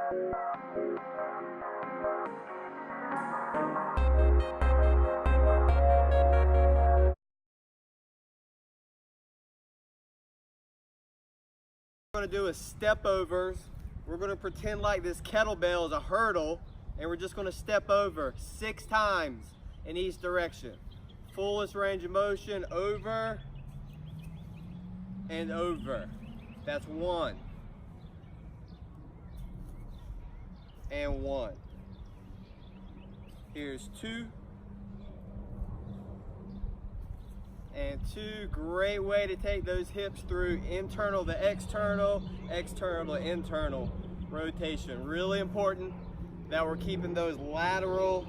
We're going to do is step overs. We're going to pretend like this kettlebell is a hurdle, and we're just going to step over 6 times in each direction. Fullest range of motion, over and over. That's 1 and 1. Here's 2 and 2. Great way to take those hips through internal to external, external to internal rotation. Really important that we're keeping those lateral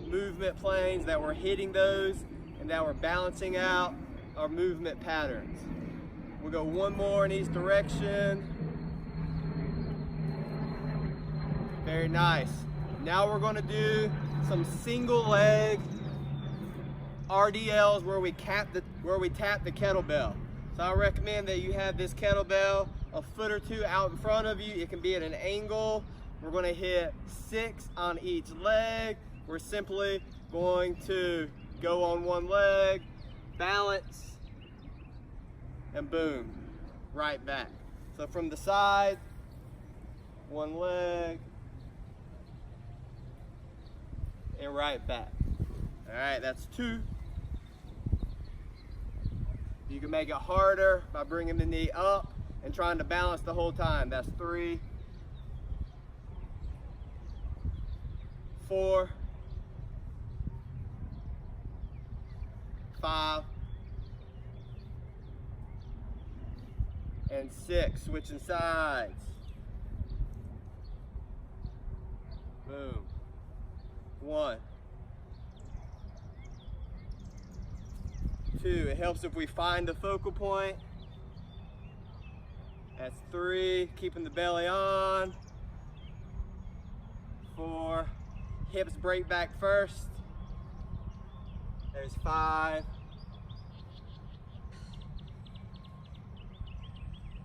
movement planes, that we're hitting those, and that we're balancing out our movement patterns. We'll go 1 more in each direction. Very nice. Now we're going to do some single leg RDLs where we tap the kettlebell. So I recommend that you have this kettlebell a foot or 2 out in front of you. It can be at an angle. We're going to hit 6 on each leg. We're simply going to go on one leg, balance, and boom, right back. So from the side, 1 leg, and right back. All right, that's 2. You can make it harder by bringing the knee up and trying to balance the whole time. That's 3, 4, 5, and 6. Switching sides. Boom. 1, 2. It helps if we find the focal point. That's 3. Keeping the belly on. 4. Hips break back first. There's 5.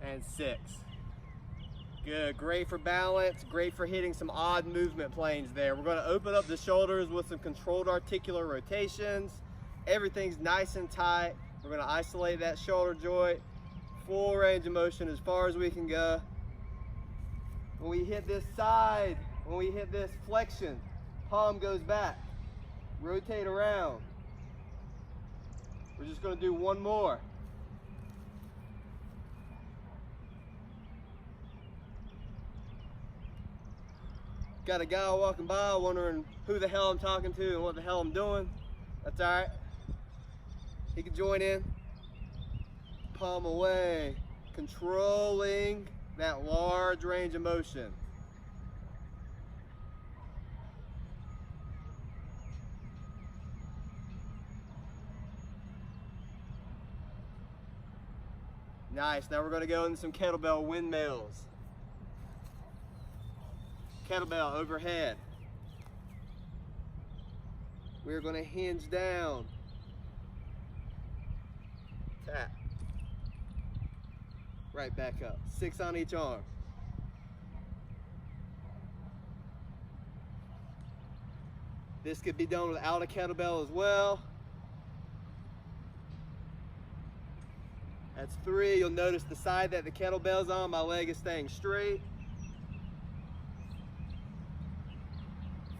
And 6. Good. Great for balance. Great for hitting some odd movement planes there. We're going to open up the shoulders with some controlled articular rotations. Everything's nice and tight. We're going to isolate that shoulder joint. Full range of motion as far as we can go. When we hit this side, when we hit this flexion, palm goes back. Rotate around. We're just going to do 1 more. Got a guy walking by wondering who the hell I'm talking to and what the hell I'm doing. That's all right. He can join in. Palm away. Controlling that large range of motion. Nice. Now we're going to go into some kettlebell windmills. Kettlebell overhead. We're going to hinge down. Tap. Right back up. 6 on each arm. This could be done without a kettlebell as well. That's 3. You'll notice the side that the kettlebell's on, my leg is staying straight.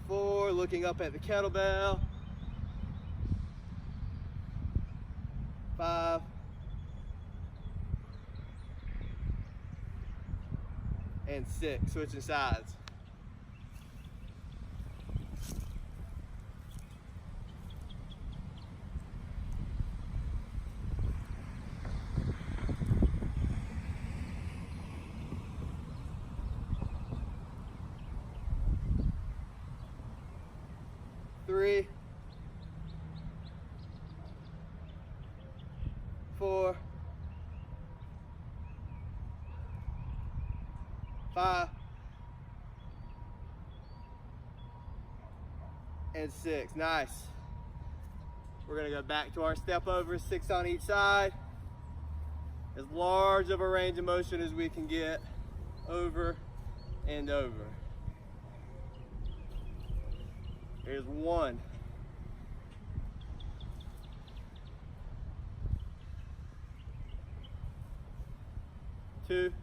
4, looking up at the kettlebell. 5. And 6, switching sides. Three, 4, 5, and 6. Nice. We're going to go back to our step over, 6 on each side. As large of a range of motion as we can get, over and over. Here's 1. 2.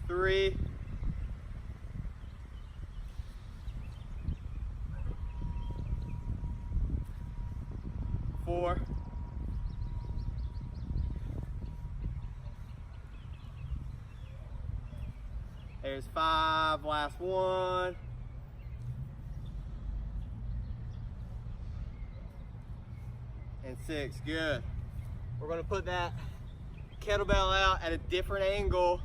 3. 4. 5, last 1. And 6, good. We're gonna put that kettlebell out at a different angle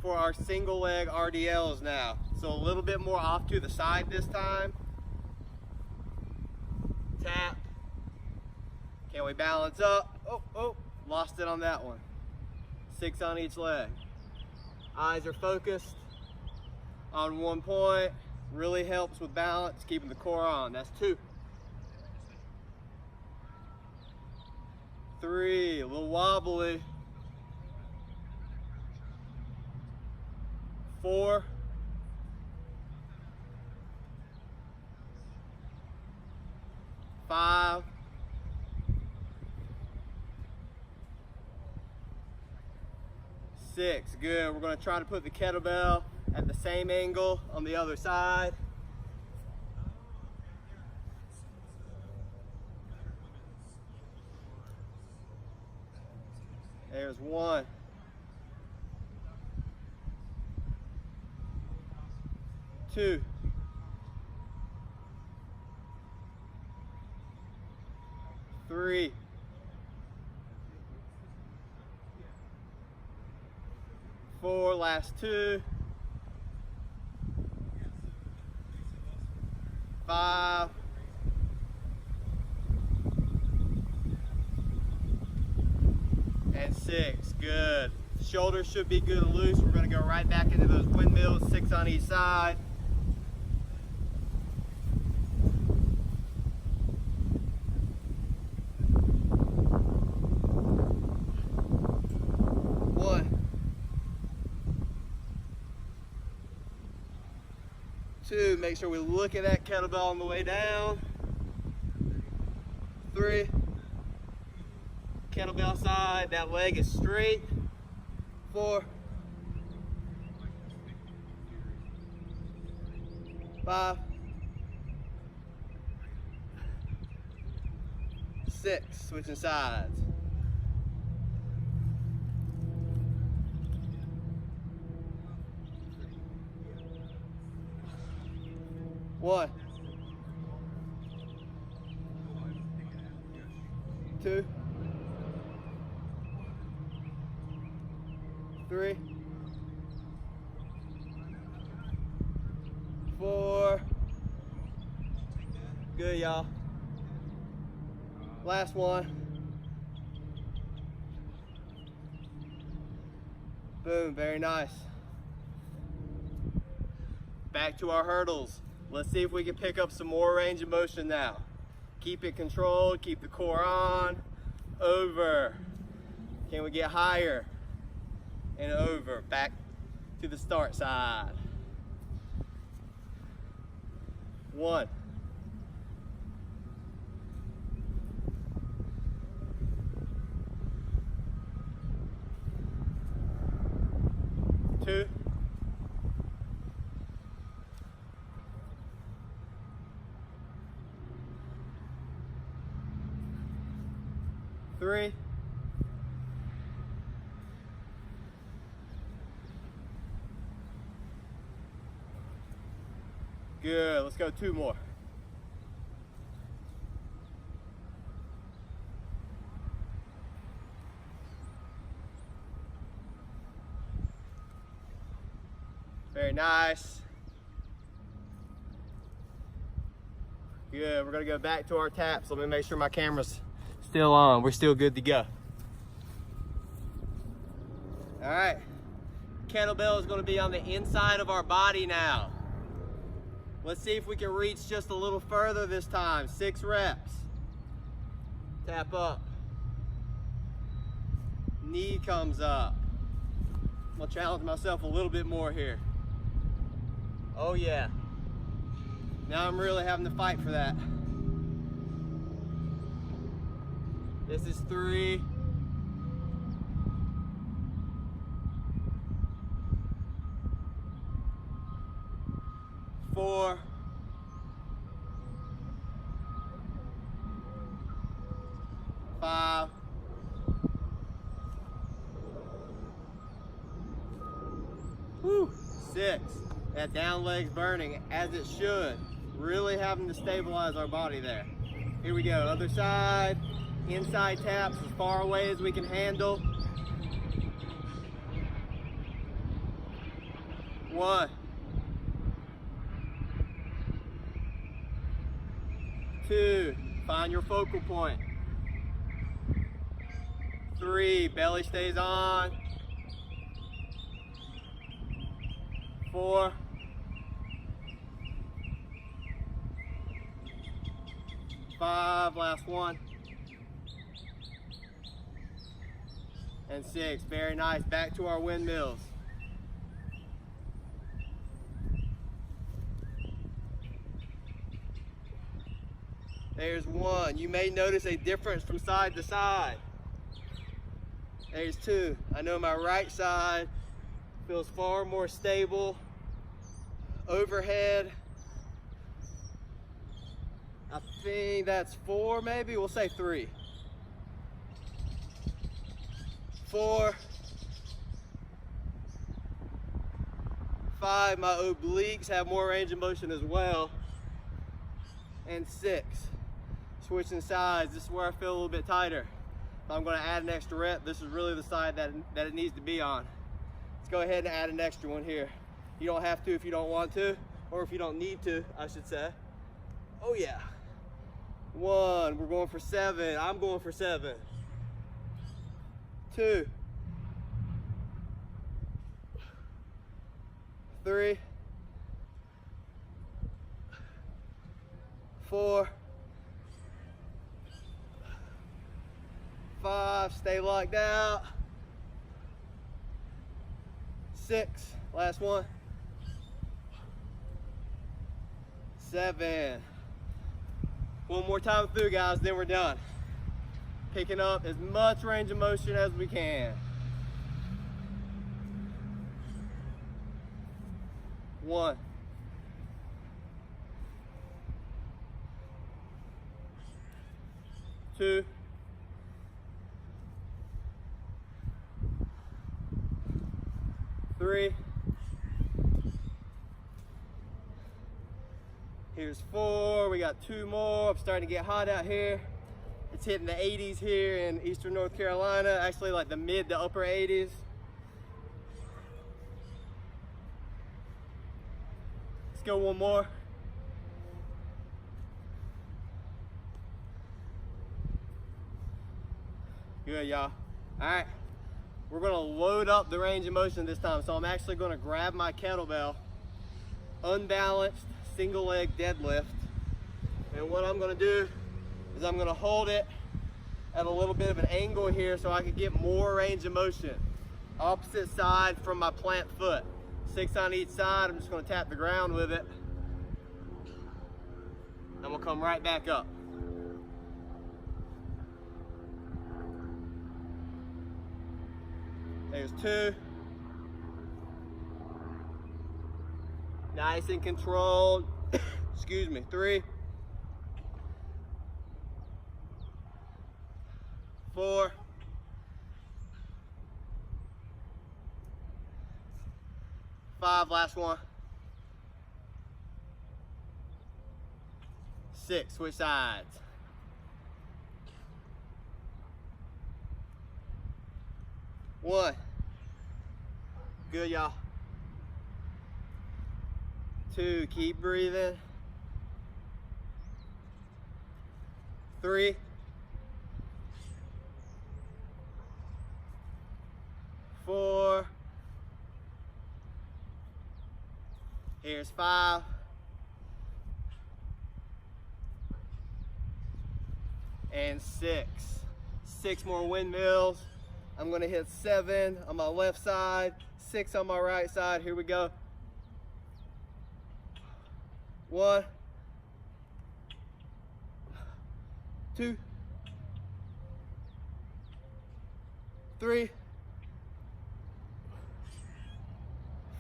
for our single leg RDLs now. So a little bit more off to the side this time. Tap. Can we balance up? Oh, lost it on that one. 6 on each leg. Eyes are focused on one point. Really helps with balance, keeping the core on. That's 2. 3, a little wobbly. 4. 5. 6, good. We're going to try to put the kettlebell at the same angle on the other side. There's 1. 2. 3. 4, last 2. 5. 6, good. Shoulders should be good and loose. We're going to go right back into those windmills, 6 on each side. One. 2, make sure we look at that kettlebell on the way down. 3. Kettlebell side, that leg is straight. 4. 5. 6, switching sides. 1. 2. 3. 4. Good, y'all. Last one. Boom, very nice. Back to our hurdles. Let's see if we can pick up some more range of motion now. Keep it controlled, keep the core on. Over. Can we get higher? And over. Back to the start side. 1. 2. 3. 'Good, let's go 2 more. Very nice. Good, we're gonna go back to our taps. Let me make sure my camera's still on. We're still good to go. All right, kettlebell is gonna be on the inside of our body now. Let's see if we can reach just a little further this time. 6 reps. Tap up. Knee comes up. I'll challenge myself a little bit more here. Oh yeah. Now I'm really having to fight for that. This is 3. 4. 5. 6. That down leg's burning as it should. Really having to stabilize our body there. Here we go, other side. Inside taps as far away as we can handle. 1. 2. Find your focal point. 3. Belly stays on. 4. 5. Last one. And 6. Very nice. Back to our windmills. There's 1. You may notice a difference from side to side. There's 2. I know my right side feels far more stable. Overhead. I think that's 4 maybe. We'll say 3. 4. 5. My obliques have more range of motion as well. And 6. Switching sides. This is where I feel a little bit tighter. If I'm going to add an extra rep, this is really the side that it needs to be on. Let's go ahead and add an extra one here. You don't have to if you don't want to, or if you don't need to, I should say. Oh yeah. 1. We're going for 7. I'm going for 7. 2. 3. 4. 5. Stay locked out. 6. Last one. 7. One more time through, guys, then we're done. Picking up as much range of motion as we can. 1. 2. 3. Here's 4. We got 2 more. I'm starting to get hot out here. It's hitting the 80s here in eastern North Carolina. Actually, like the mid to upper 80s. Let's go one more. Good, y'all. All right. We're going to load up the range of motion this time. So I'm actually going to grab my kettlebell, unbalanced, single leg deadlift. And what I'm going to do is I'm going to hold it at a little bit of an angle here so I can get more range of motion. Opposite side from my plant foot. 6 on each side. I'm just going to tap the ground with it. And we'll come right back up. There's 2. Nice and controlled. Excuse me. 3. 4. 5. Last one. 6. Switch sides. 1. Good, y'all. 2. Keep breathing. 3. 4. Here's 5. And 6. 6 more windmills. I'm gonna hit 7 on my left side, 6 on my right side. Here we go. 1, 2, 3,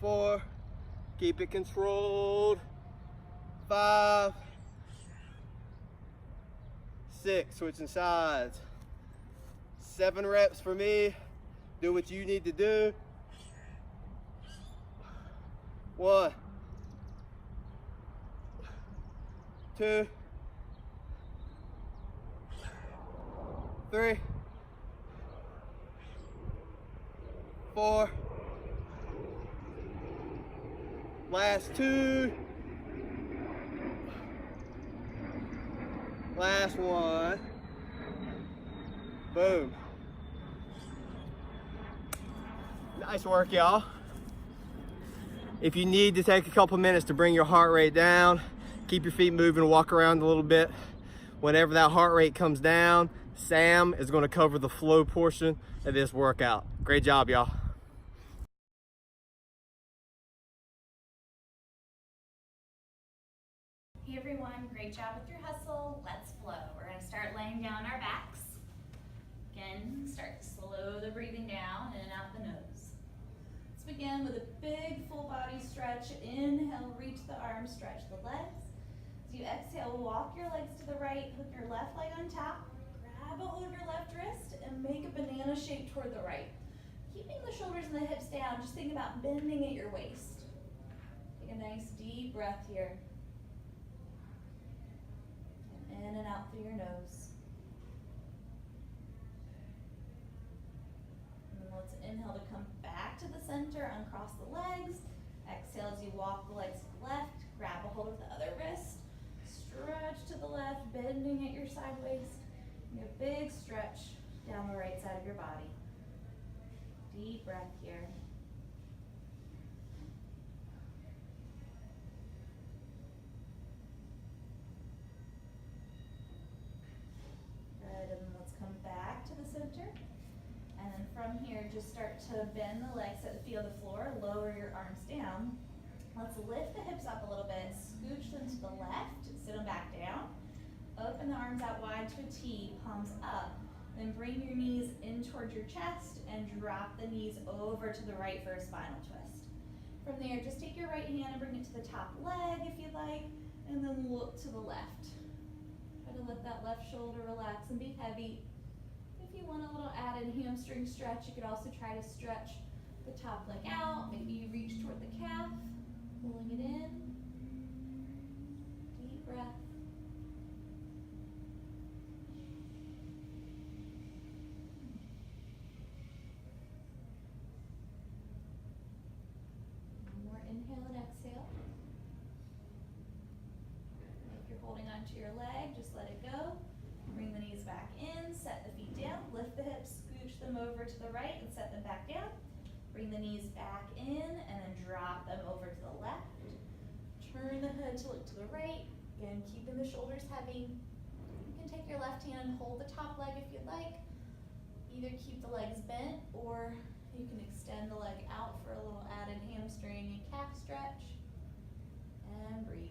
4, keep it controlled. 5, 6, switching sides. 7 reps for me. Do what you need to do. 1, 2, 3, 4. Last 2. Last 1. Boom. Nice work, y'all. If you need to take a couple minutes to bring your heart rate down, keep your feet moving, walk around a little bit. Whenever that heart rate comes down, Sam is going to cover the flow portion of this workout. Great job, y'all. Hey everyone, great job with your hustle. Let's flow. We're going to start laying down our backs. Again, start to slow the breathing down in and out the nose. Let's begin with a big full body stretch. Inhale, reach the arms, stretch the legs. As you exhale, walk your legs to the right, hook your left leg on top, grab a hold of your left wrist, and make a banana shape toward the right. Keeping the shoulders and the hips down, just think about bending at your waist. Take a nice deep breath here. In and out through your nose. And then let's inhale to come back to the center, uncross the legs. Exhale as you walk the legs to the left, grab a hold of the other wrist, stretch to the left, bending at your side waist. And a big stretch down the right side of your body. Deep breath here. From here, just start to bend the legs at the feel of the floor, lower your arms down. Let's lift the hips up a little bit, scooch them to the left, sit them back down. Open the arms out wide to a T, palms up. Then bring your knees in towards your chest and drop the knees over to the right for a spinal twist. From there, just take your right hand and bring it to the top leg if you'd like, and then look to the left. Try to let that left shoulder relax and be heavy. If you want a little added hamstring stretch, you could also try to stretch the top leg out. Maybe you reach toward the calf, pulling it in. Deep breath. One more inhale and exhale. If you're holding onto your leg, just let it go. Bring the knees back in, set the feet down, lift the hips, scooch them over to the right and set them back down. Bring the knees back in and then drop them over to the left. Turn the hood to look to the right. Again, keeping the shoulders heavy. You can take your left hand and hold the top leg if you'd like. Either keep the legs bent or you can extend the leg out for a little added hamstring and calf stretch. And breathe.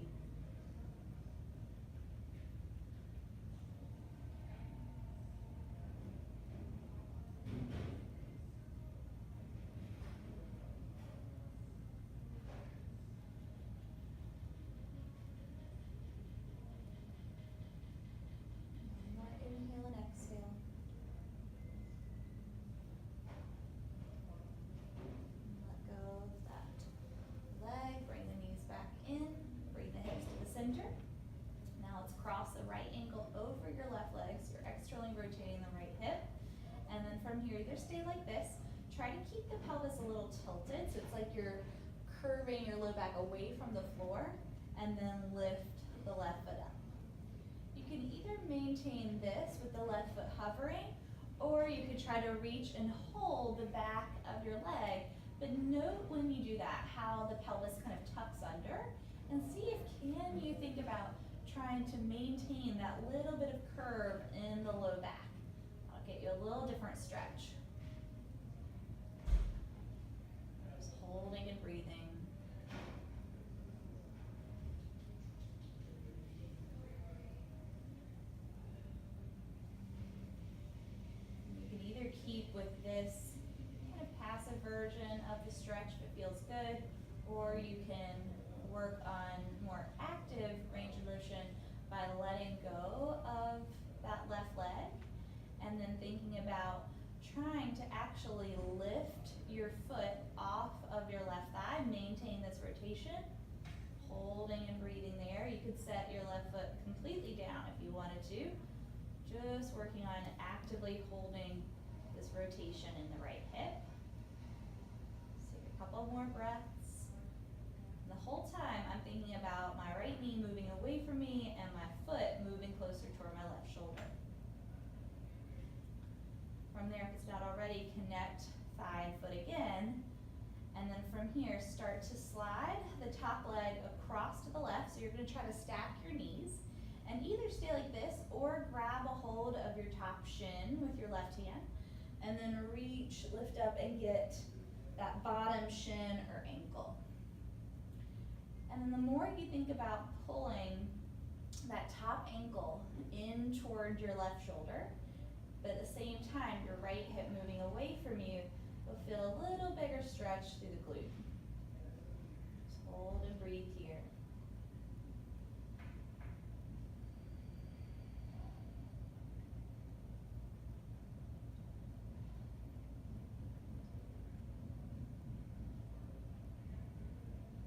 From here, either stay like this, try to keep the pelvis a little tilted, so it's like you're curving your low back away from the floor, and then lift the left foot up. You can either maintain this with the left foot hovering, or you could try to reach and hold the back of your leg, but note when you do that how the pelvis kind of tucks under, and see if can you think about trying to maintain that little bit of curve in the low back. Get you a little different stretch. keep with this kind of passive version of the stretch if it feels good, or you can work on more active range of motion by letting go of that left leg and then thinking about trying to actually lift your foot off of your left thigh, maintain this rotation, holding and breathing there. You could set your left foot completely down if you wanted to. Just working on actively holding this rotation in the right hip. Let's take a couple more breaths. The whole time I'm thinking about my right knee moving away from me and my foot moving closer toward my left shoulder. From there, if it's not already, connect thigh and foot again. And then from here, start to slide the top leg across to the left. So you're going to try to stack your knees and either stay like this or grab a hold of your top shin with your left hand and then reach, lift up and get that bottom shin or ankle. And then the more you think about pulling that top ankle in toward your left shoulder, but at the same time your right hip moving away from you, you'll feel a little bigger stretch through the glute. Just hold and breathe here.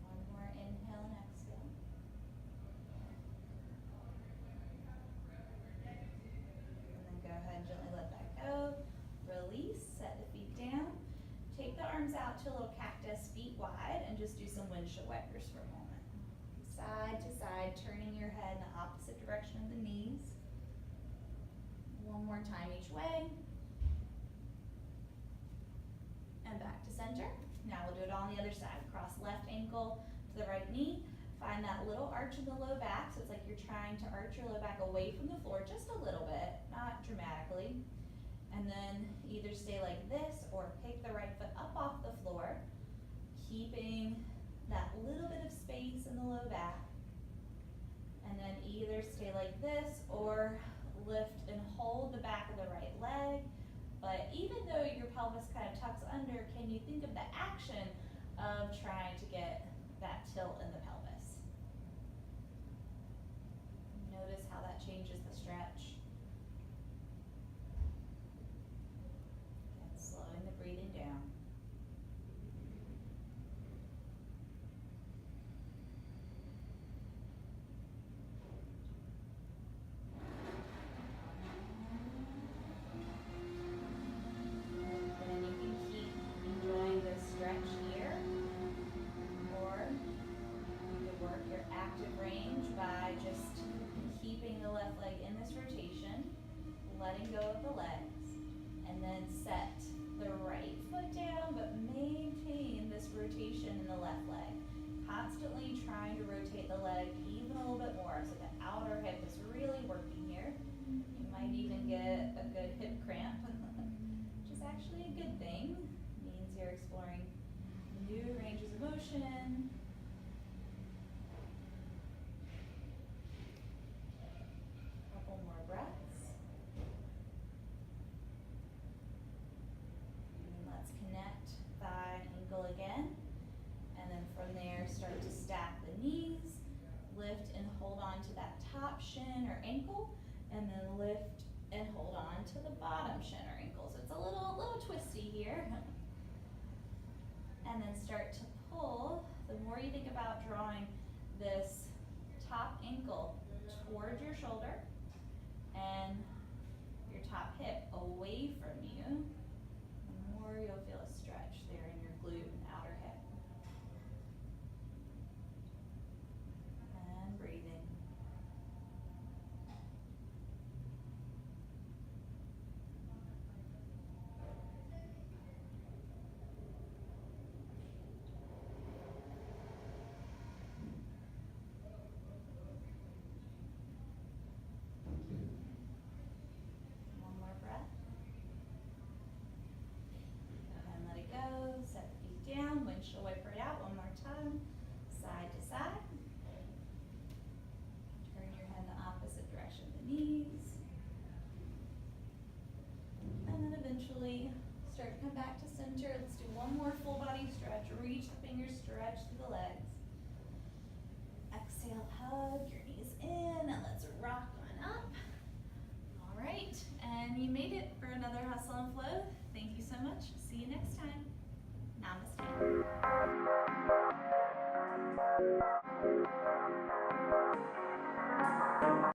One more inhale and exhale. And then go ahead and gently let that go. Release, set the feet down. Take the arms out to a little cactus, feet wide, and just do some windshield wipers for a moment. Side to side, turning your head in the opposite direction of the knees. One more time each way. And back to center. Now we'll do it on the other side. Cross left ankle to the right knee. Find that little arch in the low back, so it's like you're trying to arch your low back away from the floor just a little bit, not dramatically. And then either stay like this or pick the right foot up off the floor, keeping that little bit of space in the low back. And then either stay like this or lift and hold the back of the right leg. But even though your pelvis kind of tucks under, can you think of the action of trying to get that tilt in the pelvis? Notice how that changes the stretch. Slowing the breathing down. And you can keep enjoying this stretch here, or you can work your active range by just keeping the left leg in this rotation, letting go of the legs, and then set the right foot down, but maintain this rotation in the left leg. Constantly trying to rotate the leg even a little bit more, so the outer hip is really working here. You might even get a good hip cramp, which is actually a good thing. It means you're exploring new ranges of motion. Couple more breaths. Let's connect thigh and ankle again. And then from there, start to stack the knees, lift and hold on to that top shin or ankle, and then lift and hold on to the bottom shin or ankle. So it's a little twisty here. And then start to pull. The more you think about drawing this top ankle towards your shoulder and your top hip away from you, the more you'll feel a stretch there in your glute and outer hip. And breathing. One more breath. stretch through the legs.